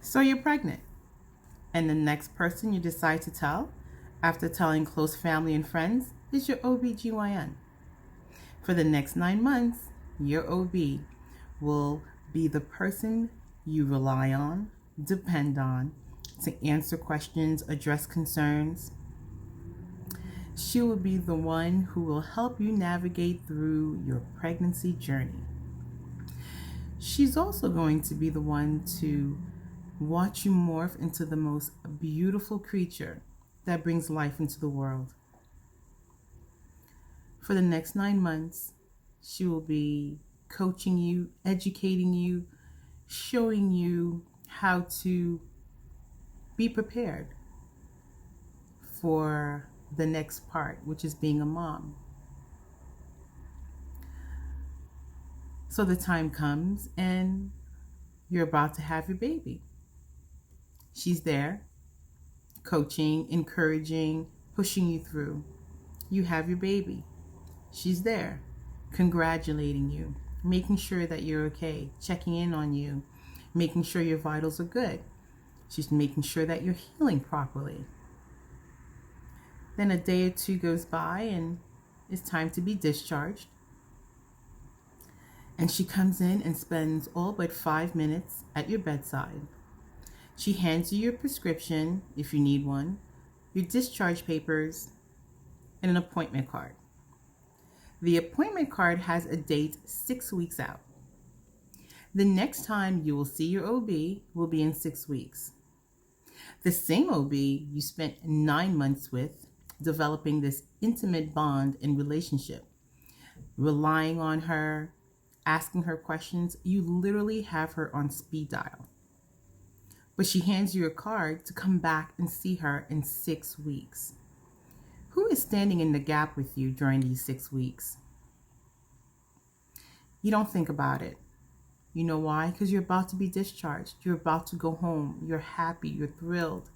So you're pregnant, and the next person you decide to tell, after telling close family and friends, is your OBGYN. For the next 9 months, your OB will be the person you rely on, depend on, to answer questions, address concerns. She will be the one who will help you navigate through your pregnancy journey. She's also going to be the one to watch you morph into the most beautiful creature that brings life into the world. For the next 9 months, she will be coaching you, educating you, showing you how to be prepared for the next part, which is being a mom. So the time comes and you're about to have your baby. She's there, coaching, encouraging, pushing you through. You have your baby. She's there, congratulating you, making sure that you're okay, checking in on you, making sure your vitals are good. She's making sure that you're healing properly. Then a day or two goes by and it's time to be discharged. And she comes in and spends all but 5 minutes at your bedside. She hands you your prescription, if you need one, your discharge papers, and an appointment card. The appointment card has a date 6 weeks out. The next time you will see your OB will be in 6 weeks. The same OB you spent 9 months with, developing this intimate bond and relationship, relying on her, asking her questions. You literally have her on speed dial. But she hands you a card to come back and see her in 6 weeks. Who is standing in the gap with you during these 6 weeks? You don't think about it. You know why? Because you're about to be discharged. You're about to go home. You're happy. You're thrilled.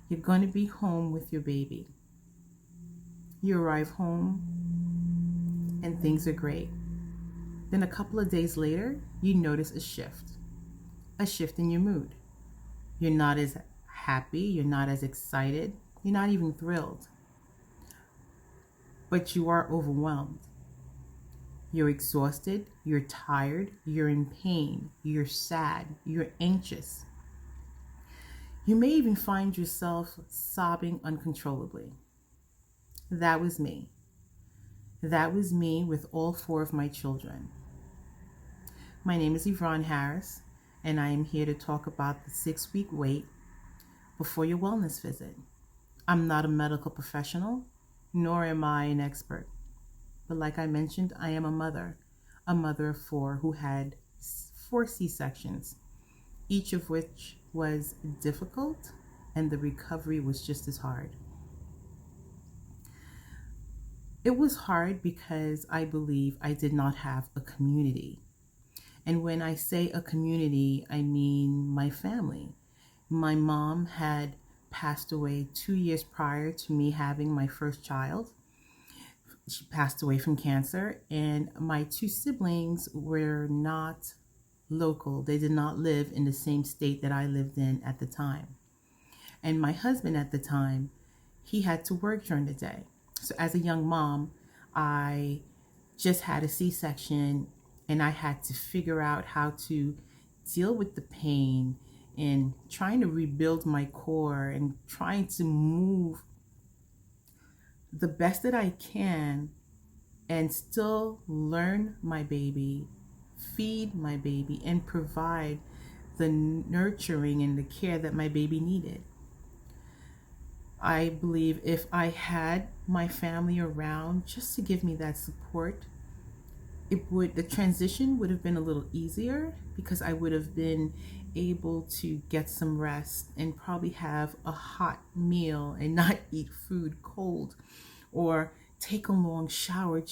You're going to be home with your baby. You arrive home and things are great. Then a couple of days later, you notice a shift in your mood. You're not as happy. You're not as excited. You're not even thrilled. But you are overwhelmed. You're exhausted, you're tired, you're in pain, you're sad, you're anxious. You may even find yourself sobbing uncontrollably. That was me. That was me with all 4 of my children. My name is Yvrande Harris, and I am here to talk about the 6-week wait before your wellness visit. I'm not a medical professional, nor am I an expert. But like I mentioned, I am a mother of 4 who had 4 C-sections, each of which was difficult, and the recovery was just as hard. It was hard because I believe I did not have a community. And when I say a community, I mean my family. My mom had passed away 2 years prior to me having my first child. She passed away from cancer, and my 2 siblings were not local. They did not live in the same state that I lived in at the time. And my husband at the time, he had to work during the day. So as a young mom, I just had a C-section, and I had to figure out how to deal with the pain and trying to rebuild my core and trying to move the best that I can and still learn my baby, feed my baby, and provide the nurturing and the care that my baby needed. I believe if I had my family around just to give me that support, the transition would have been a little easier because I would have been able to get some rest and probably have a hot meal and not eat food cold or take a long shower.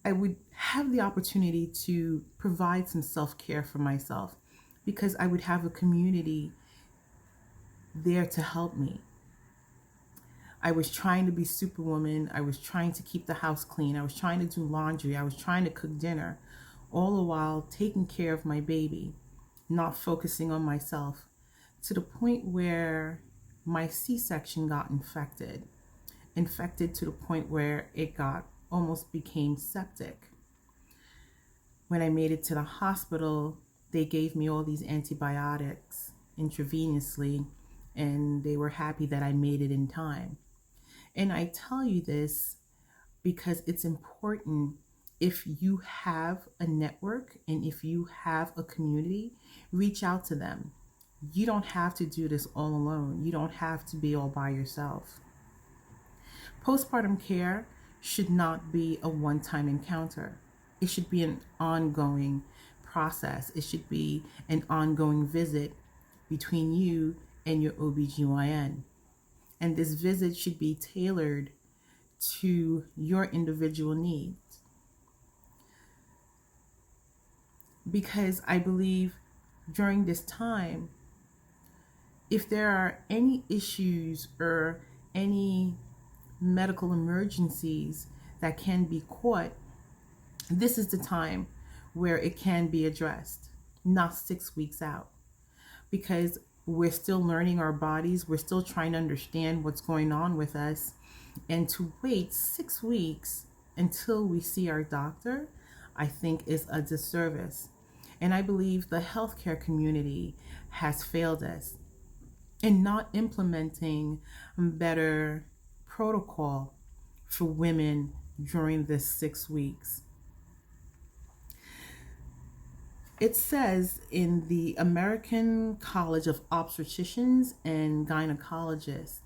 I would have the opportunity to provide some self-care for myself because I would have a community there to help me. I was trying to be superwoman. I was trying to keep the house clean. I was trying to do laundry. I was trying to cook dinner, all the while taking care of my baby. not focusing on myself, to the point where my C-section got infected to the point where it got almost became septic. When I made it to the hospital, they gave me all these antibiotics intravenously, and they were happy that I made it in time. And I tell you this because it's important. If you have a network and if you have a community, reach out to them. You don't have to do this all alone. You don't have to be all by yourself. Postpartum care should not be a one-time encounter. It should be an ongoing process. It should be an ongoing visit between you and your OBGYN. And this visit should be tailored to your individual needs. Because I believe during this time, if there are any issues or any medical emergencies that can be caught, this is the time where it can be addressed, not 6 weeks out. Because we're still learning our bodies, we're still trying to understand what's going on with us, and to wait 6 weeks until we see our doctor, I think is a disservice. And I believe the healthcare community has failed us in not implementing better protocol for women during this 6 weeks. It says in the American College of Obstetricians and Gynecologists,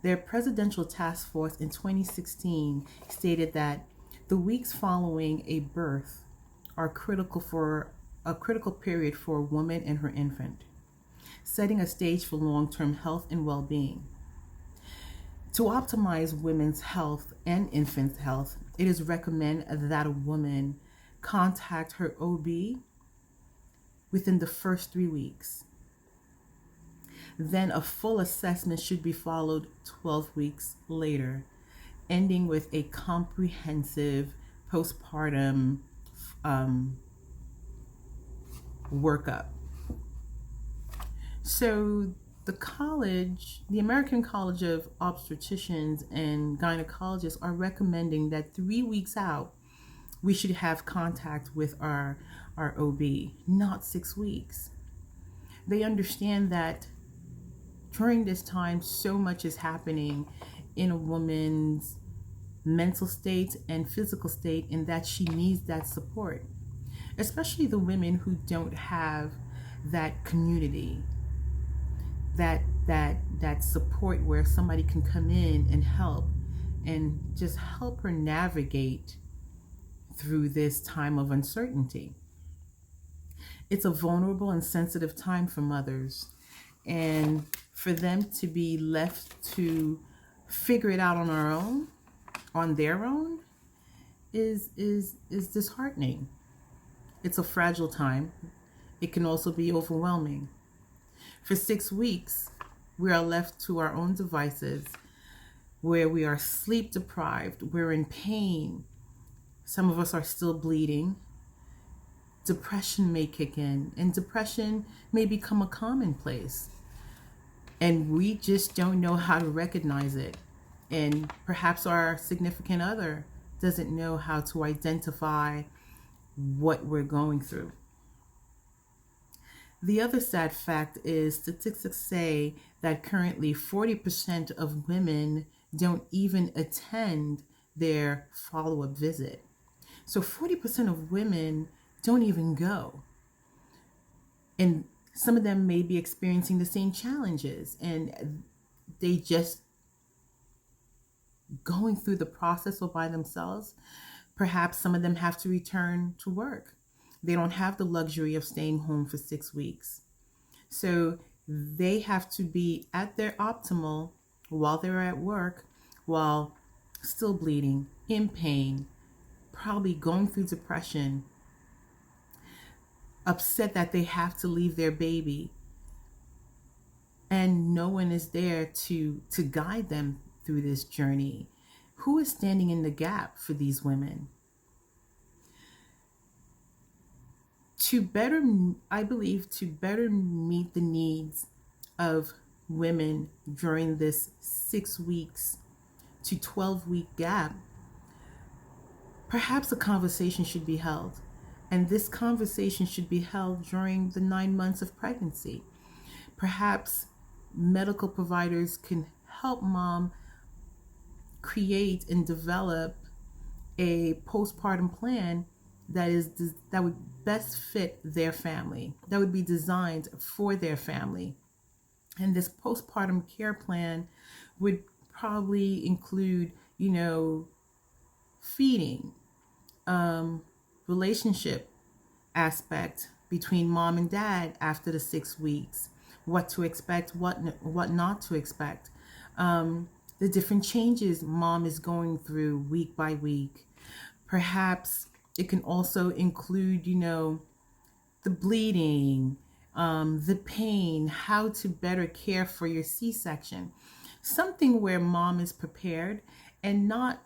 their presidential task force in 2016 stated that the weeks following a birth are a critical period for a woman and her infant, setting a stage for long-term health and well-being. To optimize women's health and infants' health, it is recommended that a woman contact her OB within the first 3 weeks. Then a full assessment should be followed 12 weeks later, ending with a comprehensive postpartum workup. So the American College of Obstetricians and Gynecologists are recommending that 3 weeks out, we should have contact with our OB, not 6 weeks. They understand that during this time, so much is happening in a woman's mental state and physical state, and that she needs that support, especially the women who don't have that community, that support where somebody can come in and help and just help her navigate through this time of uncertainty. It's a vulnerable and sensitive time for mothers, and for them to be left to figure it out on their own is disheartening. It's a fragile time. It can also be overwhelming. For 6 weeks, we are left to our own devices, where we are sleep deprived, we're in pain. Some of us are still bleeding. Depression may kick in, and depression may become a commonplace. And we just don't know how to recognize it. And perhaps our significant other doesn't know how to identify what we're going through. The other sad fact is statistics say that currently 40% of women don't even attend their follow-up visit. So 40% of women don't even go. And some of them may be experiencing the same challenges, and they just going through the process all by themselves. Perhaps some of them have to return to work. They don't have the luxury of staying home for 6 weeks. So they have to be at their optimal while they're at work, while still bleeding, in pain, probably going through depression, upset that they have to leave their baby, and no one is there to guide them through this journey. Who is standing in the gap for these women? I believe, to better meet the needs of women during this 6 weeks to 12-week gap, perhaps a conversation should be held. And this conversation should be held during the 9 months of pregnancy. Perhaps medical providers can help mom create and develop a postpartum plan that would best fit their family, that would be designed for their family. And this postpartum care plan would probably include, feeding, relationship aspect between mom and dad after the 6 weeks, what to expect, what not to expect, the different changes mom is going through week by week. Perhaps it can also include, the bleeding, the pain, how to better care for your C-section. Something where mom is prepared, and not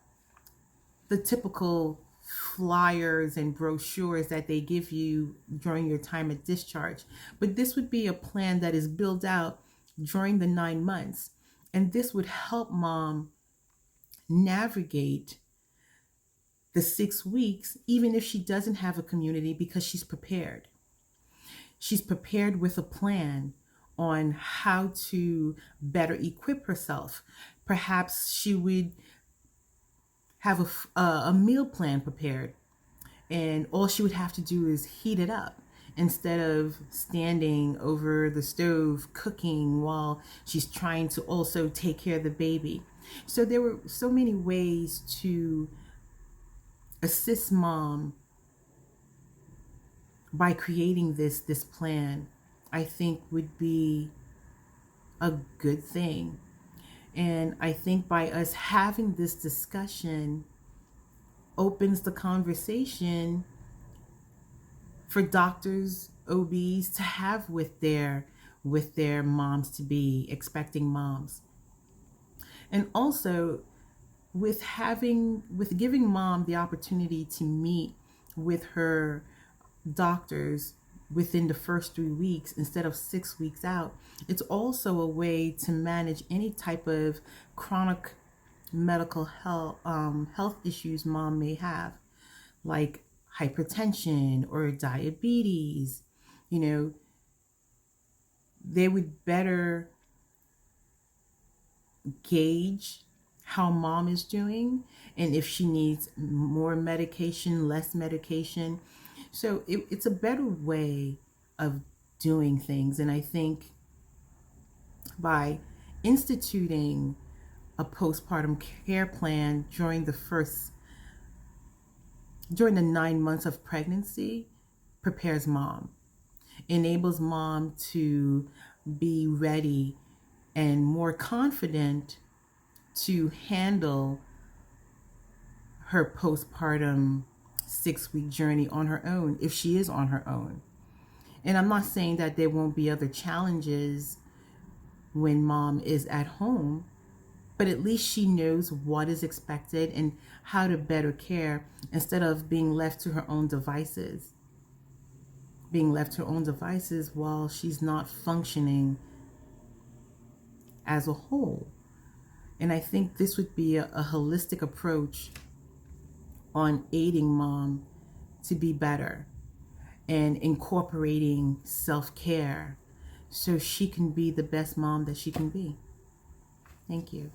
the typical flyers and brochures that they give you during your time at discharge. But this would be a plan that is built out during the 9 months. And this would help mom navigate the 6 weeks, even if she doesn't have a community, because she's prepared. She's prepared with a plan on how to better equip herself. Perhaps she would have a meal plan prepared, and all she would have to do is heat it up instead of standing over the stove cooking while she's trying to also take care of the baby. So there were so many ways to assist mom by creating this plan. I think would be a good thing. And I think by us having this discussion opens the conversation for doctors, OBs to have with their moms to be, expecting moms. And also with giving mom the opportunity to meet with her doctors within the first 3 weeks instead of 6 weeks out. It's also a way to manage any type of chronic medical health issues mom may have, like hypertension or diabetes. They would better gauge how mom is doing and if she needs more medication, less medication. So it's a better way of doing things. And I think by instituting a postpartum care plan during the 9 months of pregnancy prepares mom, enables mom to be ready and more confident to handle her postpartum 6-week journey on her own, if she is on her own. And I'm not saying that there won't be other challenges when mom is at home, but at least she knows what is expected and how to better care instead of being left to her own devices. While she's not functioning as a whole. And I think this would be a holistic approach on aiding mom to be better and incorporating self-care so she can be the best mom that she can be. Thank you.